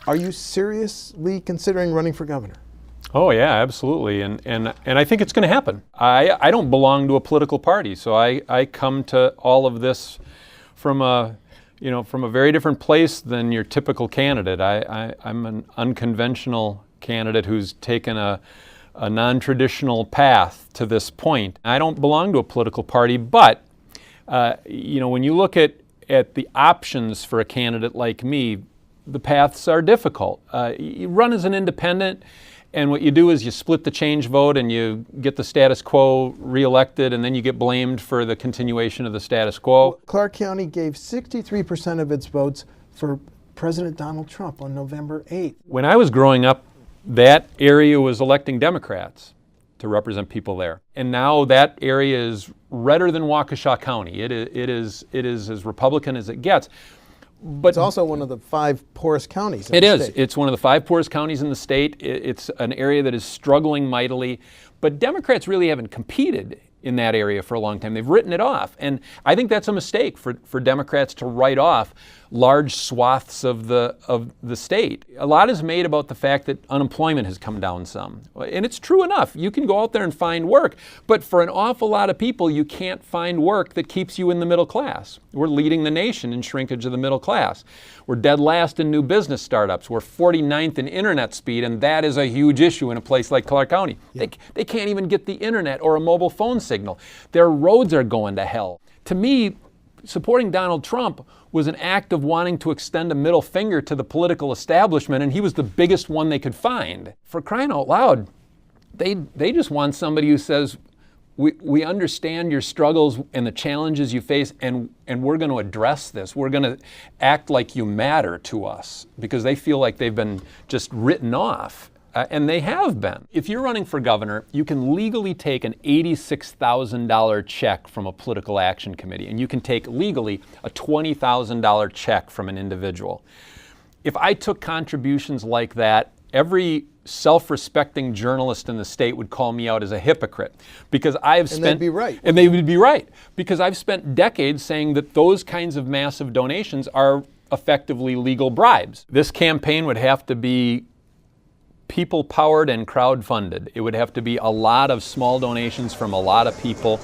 Are you seriously considering running for governor? Oh yeah, absolutely, and I think it's going to happen. I don't belong to a political party, so I come to all of this from a very different place than your typical candidate. I'm an unconventional candidate who's taken a non-traditional path to this point. I don't belong to a political party, but when you look at the options for a candidate like me, the paths are difficult. You run as an independent, and what you do is you split the change vote and you get the status quo reelected, and then you get blamed for the continuation of the status quo. Well, Clark County gave 63% of its votes for President Donald Trump on November 8th. When I was growing up, that area was electing Democrats to represent people there. And now that area is redder than Waukesha County. It is as Republican as it gets. But it's also one of the 5 poorest counties in the state. It is. It's one of the 5 poorest counties in the state. It's an area that is struggling mightily. But Democrats really haven't competed in that area for a long time. They've written it off. And I think that's a mistake for Democrats to write off large swaths of the state. A lot is made about the fact that unemployment has come down some. And it's true enough. You can go out there and find work. But for an awful lot of people, you can't find work that keeps you in the middle class. We're leading the nation in shrinkage of the middle class. We're dead last in new business startups. We're 49th in internet speed, and that is a huge issue in a place like Clark County. Yeah. They can't even get the internet or a mobile phone signal. Their roads are going to hell. To me, supporting Donald Trump was an act of wanting to extend a middle finger to the political establishment, and he was the biggest one they could find. For crying out loud, they just want somebody who says, we understand your struggles and the challenges you face, and we're going to address this. We're going to act like you matter to us, because they feel like they've been just written off. And they have been. If you're running for governor, you can legally take an $86,000 check from a political action committee, and you can take legally a $20,000 check from an individual. If I took contributions like that, every self-respecting journalist in the state would call me out as a hypocrite, because I've spent— And they'd be right. And they would be right, because I've spent decades saying that those kinds of massive donations are effectively legal bribes. This campaign would have to be people-powered and crowd-funded. It would have to be a lot of small donations from a lot of people.